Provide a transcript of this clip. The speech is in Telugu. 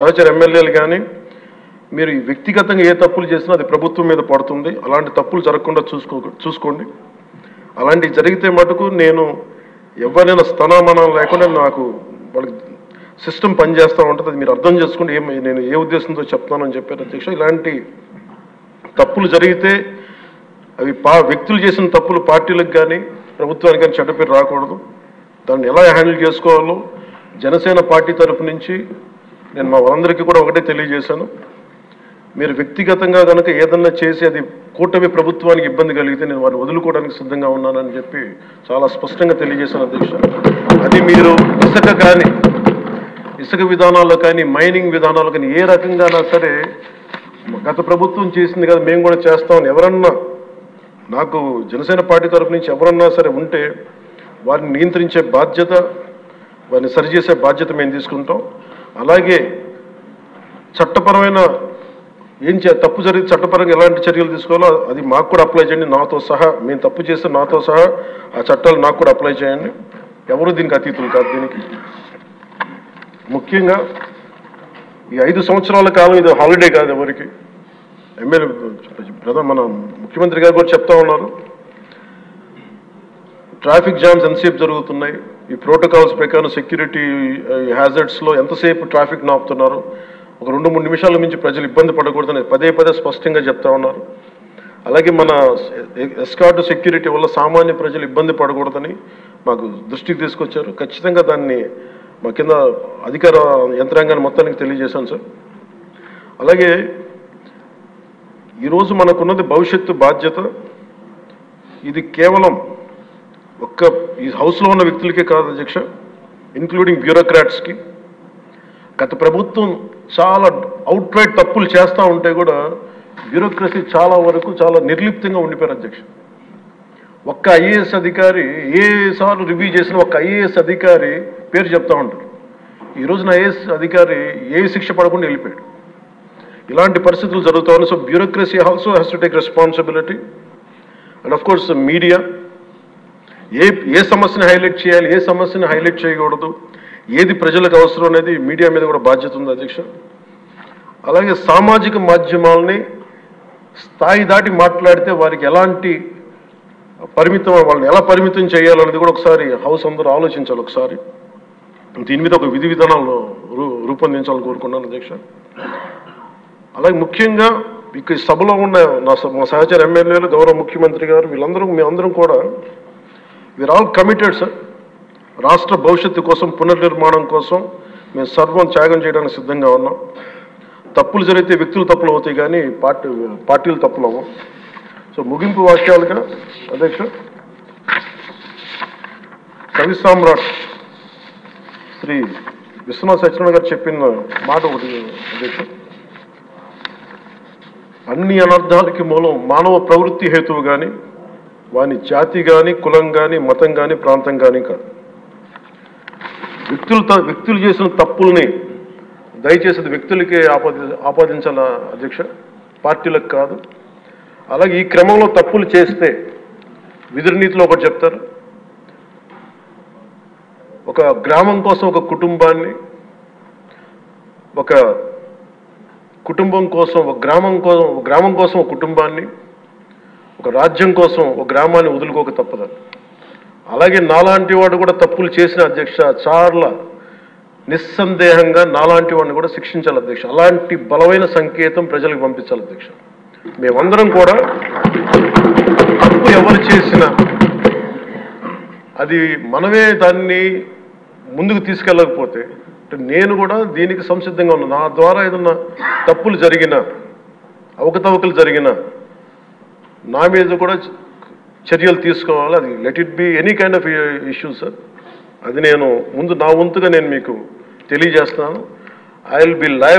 సహచర ఎమ్మెల్యేలు కానీ మీరు వ్యక్తిగతంగా ఏ తప్పులు చేసినా అది ప్రభుత్వం మీద పడుతుంది. అలాంటి తప్పులు జరగకుండా చూసుకోండి. అలాంటివి జరిగితే మటుకు నేను ఎవరైనా స్థానమానం లేకుండా నాకు వాళ్ళకి సిస్టమ్ పనిచేస్తూ ఉంటుంది. అది మీరు అర్థం చేసుకోండి. నేను ఏ ఉద్దేశంతో చెప్తానని చెప్పారు అధ్యక్ష. ఇలాంటి తప్పులు జరిగితే అవి వ్యక్తులు చేసిన తప్పులు పార్టీలకు కానీ ప్రభుత్వానికి కానీ చెడ్డ పేరు రాకూడదు. దాన్ని ఎలా హ్యాండిల్ చేసుకోవాలో జనసేన పార్టీ తరఫు నుంచి నేను మా వాళ్ళందరికీ కూడా ఒకటే తెలియజేశాను. మీరు వ్యక్తిగతంగా కనుక ఏదన్నా చేసి అది కూటమి ప్రభుత్వానికి ఇబ్బంది కలిగితే నేను వారిని వదులుకోవడానికి సిద్ధంగా ఉన్నానని చెప్పి చాలా స్పష్టంగా తెలియజేశాను అధ్యక్ష. అది మీరు ఇసుక విధానాల్లో కానీ మైనింగ్ విధానాల్లో కానీ ఏ రకంగానా సరే గత ప్రభుత్వం చేసింది కదా మేము కూడా చేస్తామని ఎవరన్నా నాకు జనసేన పార్టీ తరఫు నుంచి ఎవరన్నా సరే ఉంటే వారిని నియంత్రించే బాధ్యత, వారిని సరిచేసే బాధ్యత మేము తీసుకుంటాం. అలాగే చట్టపరమైన తప్పు జరిగితే చట్టపరంగా ఎలాంటి చర్యలు తీసుకోవాలో అది మాకు కూడా అప్లై చేయండి. నాతో సహా మేము తప్పు చేస్తే నాతో సహా ఆ చట్టాలు నాకు కూడా అప్లై చేయండి. ఎవరు దీనికి అతీతులు కాదు. దీనికి ముఖ్యంగా ఈ 5 సంవత్సరాల కాలం ఇది హాలిడే కాదు ఎవరికి. మన ముఖ్యమంత్రి గారు కూడా చెప్తా ఉన్నారు, ట్రాఫిక్ జామ్స్ ఎంతసేపు జరుగుతున్నాయి, ఈ ప్రోటోకాల్స్ ప్రకారం సెక్యూరిటీ హ్యాజర్డ్స్లో ఎంతసేపు ట్రాఫిక్ ఆపుతున్నారు, ఒక 2-3 నిమిషాల మించి ప్రజలు ఇబ్బంది పడకూడదని పదే స్పష్టంగా చెప్తా ఉన్నారు. అలాగే మన ఎస్కార్ట్ సెక్యూరిటీ వల్ల సామాన్య ప్రజలు ఇబ్బంది పడకూడదని మాకు దృష్టికి తీసుకొచ్చారు. ఖచ్చితంగా దాన్ని మా కింద అధికార యంత్రాంగాన్ని మొత్తానికి తెలియజేశాను సార్. అలాగే ఈరోజు మనకున్నది భవిష్యత్తు బాధ్యత. ఇది కేవలం ఈ హౌస్లో ఉన్న వ్యక్తులకే కాదు అధ్యక్ష, ఇంక్లూడింగ్ బ్యూరోక్రాట్స్కి. గత ప్రభుత్వం చాలా అవుట్ రైట్ తప్పులు చేస్తూ ఉంటే కూడా బ్యూరోక్రసీ చాలా వరకు చాలా నిర్లిప్తంగా ఉండిపోయారు అధ్యక్ష. ఒక్క ఐఏఎస్ అధికారి ఏసార్లు రివ్యూ చేసిన ఒక్క ఐఏఎస్ అధికారి పేరు చెప్తా ఉంటారు. ఈ రోజున ఐఏఎస్ అధికారి ఏ శిక్ష పడకుండా వెళ్ళిపోయాడు. ఇలాంటి పరిస్థితులు జరుగుతూ ఉన్నాయి. So bureaucracy also has to take responsibility. And of course media ఏ సమస్యని హైలైట్ చేయాలి, ఏ సమస్యని హైలైట్ చేయకూడదు, ఏది ప్రజలకు అవసరం అనేది మీడియా మీద కూడా బాధ్యత ఉంది అధ్యక్ష. అలాగే సామాజిక మాధ్యమాలని స్థాయి దాటి మాట్లాడితే వారికి ఎలాంటి వాళ్ళని ఎలా పరిమితం చేయాలనేది కూడా ఒకసారి హౌస్ అందరూ ఆలోచించాలి. ఒకసారి దీని మీద ఒక విధి విధానాలను రూపొందించాలని కోరుకున్నాను అధ్యక్ష. అలాగే ముఖ్యంగా ఈ సభలో ఉన్న మా సహచర ఎమ్మెల్యేలు, గౌరవ ముఖ్యమంత్రి గారు, మేమందరం కూడా వీఆర్ ఆల్ కమిటెడ్ సార్. రాష్ట్ర భవిష్యత్తు కోసం, పునర్నిర్మాణం కోసం మేము సర్వం త్యాగం చేయడానికి సిద్ధంగా ఉన్నాం. తప్పులు జరిగితే వ్యక్తులు తప్పులు అవుతాయి కానీ పార్టీలు తప్పులు అవ్వం. సో ముగింపు వాక్యాలుగా అధ్యక్ష, కవి సామ్రాట్ శ్రీ విశ్వనాథ సత్యనారాయణ గారు చెప్పిన మాట ఒకటి అధ్యక్ష, అన్ని అనర్థాలకి మూలం మానవ ప్రవృత్తి హేతువు కానీ వాని జాతి కానీ, కులం కానీ, మతం కానీ, ప్రాంతం కానీ కాదు. వ్యక్తులు చేసిన తప్పుల్ని దయచేసి వ్యక్తులకే ఆపాదించాల అధ్యక్ష, పార్టీలకు కాదు. అలాగే ఈ క్రమంలో తప్పులు చేస్తే విధులనీతిలో ఒకటి చెప్తారు, ఒక గ్రామం కోసం ఒక కుటుంబాన్ని, ఒక కుటుంబం కోసం ఒక గ్రామం కోసం ఒక కుటుంబాన్ని, ఒక రాజ్యం కోసం ఒక గ్రామాన్ని వదులుకోక తప్పదు. అలాగే నాలాంటి వాడు కూడా తప్పులు చేసిన అధ్యక్ష చాలా నిస్సందేహంగా నాలాంటి వాడిని కూడా శిక్షించాలి అధ్యక్ష. అలాంటి బలమైన సంకేతం ప్రజలకు పంపించాలి అధ్యక్ష. మేమందరం కూడా తప్పు ఎవరు చేసినా అది మనమే దాన్ని ముందుకు తీసుకెళ్ళకపోతే నేను కూడా దీనికి సంసిద్ధంగా ఉన్నాను. నా ద్వారా ఏదన్నా తప్పులు జరిగినా, అవకతవకలు జరిగినా నా మీద కూడా చర్యలు తీసుకోవాలి. అది let it be any kind of issue sir. అది నేను ముందు నా వంతుగా నేను మీకు తెలియజేస్తున్నాను. I will be live